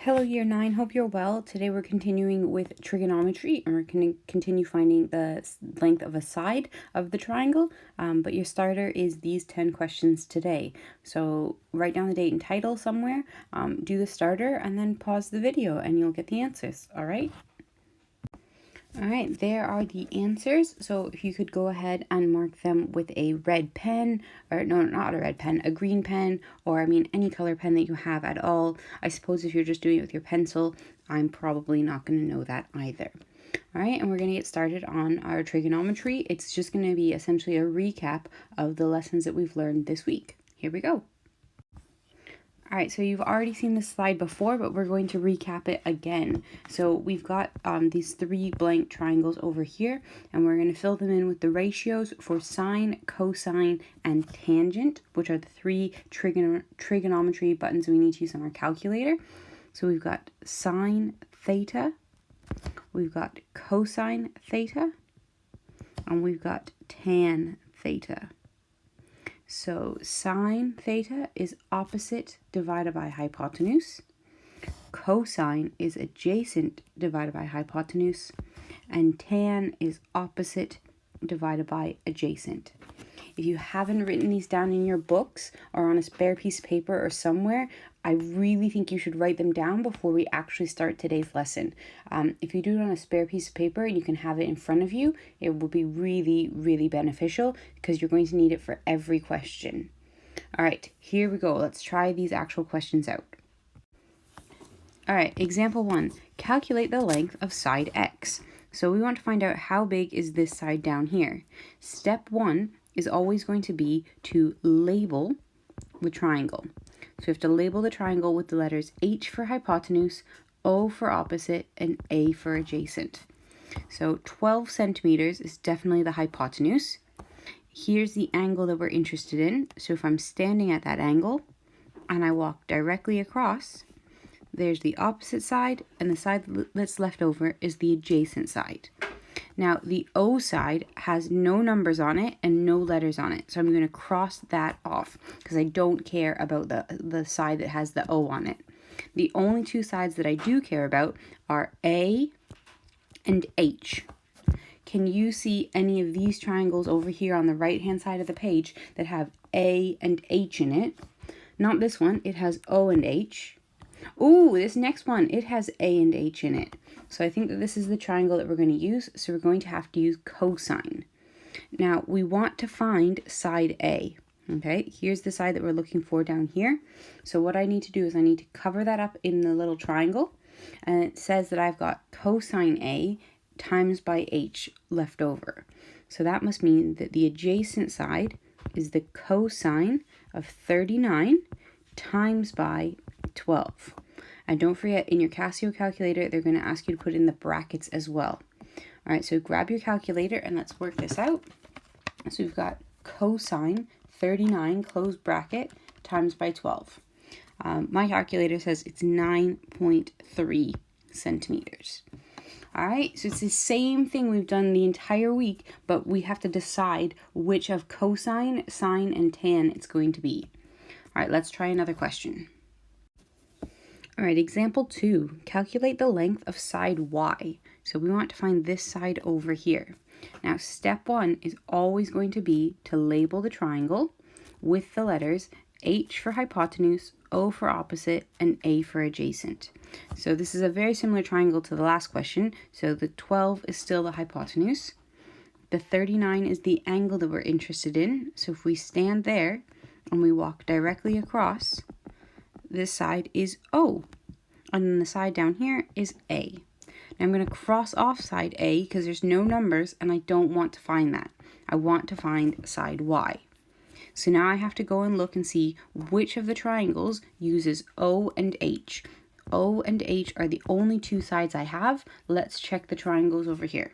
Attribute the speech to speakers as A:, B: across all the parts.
A: Hello Year 9, hope you're well. Today we're continuing with trigonometry and we're going to continue finding the length of a side of the triangle, but your starter is these 10 questions today. So write down the date and title somewhere, do the starter, and then pause the video and you'll get the answers, all right? All right, there are the answers. So if you could go ahead and mark them with a red pen, or no, not a red pen, a green pen, or any color pen that you have at all. I suppose if you're just doing it with your pencil, I'm probably not going to know that either. All right, and we're going to get started on our trigonometry. It's just going to be essentially a recap of the lessons that we've learned this week. Here we go. All right, so you've already seen this slide before, but we're going to recap it again. So we've got these 3 blank triangles over here, and we're going to fill them in with the ratios for sine, cosine, and tangent, which are the 3 trigonometry buttons we need to use on our calculator. So we've got sine theta, we've got cosine theta, and we've got tan theta. So sine theta is opposite divided by hypotenuse. Cosine is adjacent divided by hypotenuse. And tan is opposite divided by adjacent. If you haven't written these down in your books or on a spare piece of paper or somewhere, I really think you should write them down before we actually start today's lesson. If you do it on a spare piece of paper and you can have it in front of you, it will be really, really beneficial because you're going to need it for every question. All right, here we go. Let's try these actual questions out. All right, example 1. Calculate the length of side x. So we want to find out how big is this side down here. Step 1 is always going to be to label the triangle. So we have to label the triangle with the letters H for hypotenuse, O for opposite, and A for adjacent. So 12 centimeters is definitely the hypotenuse. Here's the angle that we're interested in. So if I'm standing at that angle and I walk directly across, there's the opposite side, and the side that's left over is the adjacent side. Now, the O side has no numbers on it and no letters on it. So I'm going to cross that off because I don't care about the side that has the O on it. The only 2 sides that I do care about are A and H. Can you see any of these triangles over here on the right-hand side of the page that have A and H in it? Not this one. It has O and H. Ooh, this next one, it has A and H in it. So I think that this is the triangle that we're going to use. So we're going to have to use cosine. Now, we want to find side A. Okay, here's the side that we're looking for down here. So what I need to do is I need to cover that up in the little triangle. And it says that I've got cosine A times by H left over. So that must mean that the adjacent side is the cosine of 39 times by 12. And don't forget, in your Casio calculator, they're going to ask you to put in the brackets as well. All right, so grab your calculator and let's work this out. So we've got cosine 39, close bracket, times by 12. My calculator says it's 9.3 centimeters. All right, so it's the same thing we've done the entire week, but we have to decide which of cosine, sine, and tan it's going to be. All right, let's try another question. All right, example 2, calculate the length of side y. So we want to find this side over here. Now, step 1 is always going to be to label the triangle with the letters H for hypotenuse, O for opposite, and A for adjacent. So this is a very similar triangle to the last question. So the 12 is still the hypotenuse. The 39 is the angle that we're interested in. So if we stand there and we walk directly across, this side is O, and then the side down here is A. Now I'm going to cross off side A because there's no numbers and I don't want to find that. I want to find side Y. So now I have to go and look and see which of the triangles uses O and H. O and H are the only 2 sides I have. Let's check the triangles over here.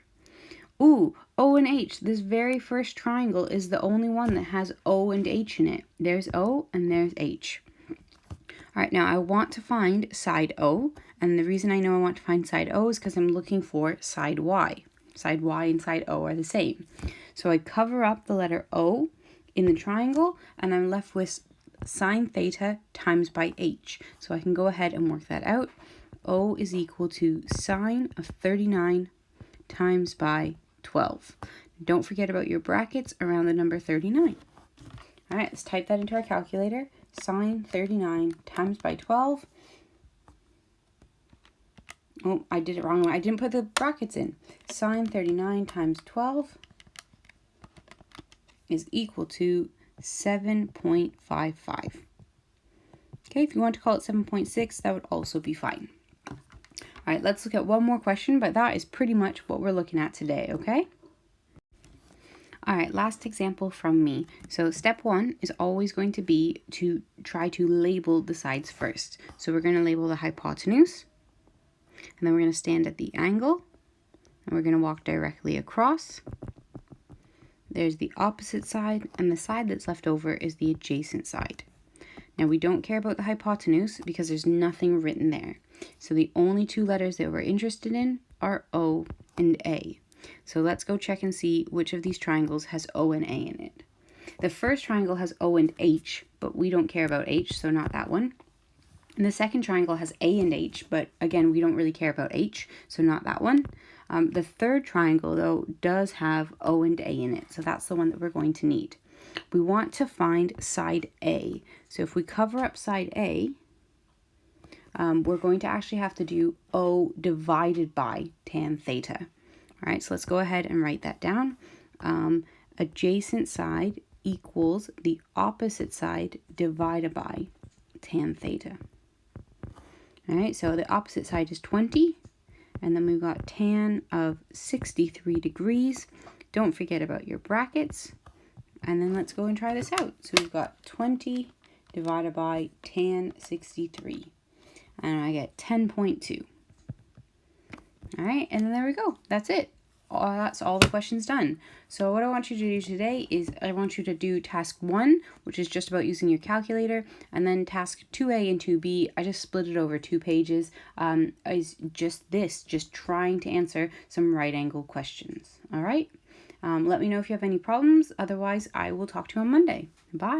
A: Ooh, O and H, this very first triangle is the only one that has O and H in it. There's O and there's H. All right, now I want to find side O, and the reason I know I want to find side O is because I'm looking for side Y. Side Y and side O are the same. So I cover up the letter O in the triangle, and I'm left with sine theta times by h. So I can go ahead and work that out. O is equal to sine of 39 times by 12. Don't forget about your brackets around the number 39. All right, let's type that into our calculator. Sine 39 times by 12. Oh, I did it wrong. I didn't put the brackets in. Sine 39 times 12 is equal to 7.55. Okay, if you want to call it 7.6, that would also be fine. All right, let's look at one more question, but that is pretty much what we're looking at today, okay? All right, last example from me. So step 1 is always going to be to try to label the sides first. So we're going to label the hypotenuse, and then we're going to stand at the angle, and we're going to walk directly across. There's the opposite side, and the side that's left over is the adjacent side. Now we don't care about the hypotenuse because there's nothing written there. So the only two letters that we're interested in are O and A. So let's go check and see which of these triangles has O and A in it. The first triangle has O and H, but we don't care about H, so not that one. And the second triangle has A and H, but again, we don't really care about H, so not that one. The third triangle, though, does have O and A in it, so that's the one that we're going to need. We want to find side A. So if we cover up side A, we're going to actually have to do O divided by tan theta. All right, so let's go ahead and write that down. Adjacent side equals the opposite side divided by tan theta. All right, so the opposite side is 20, and then we've got tan of 63 degrees. Don't forget about your brackets. And then let's go and try this out. So we've got 20 divided by tan 63. And I get 10.2. All right, and then there we go. That's it. That's all the questions done. So what I want you to do today is I want you to do task 1, which is just about using your calculator, and then task 2A and 2B, I just split it over 2 pages, is just trying to answer some right angle questions. All right? Let me know if you have any problems. Otherwise, I will talk to you on Monday. Bye.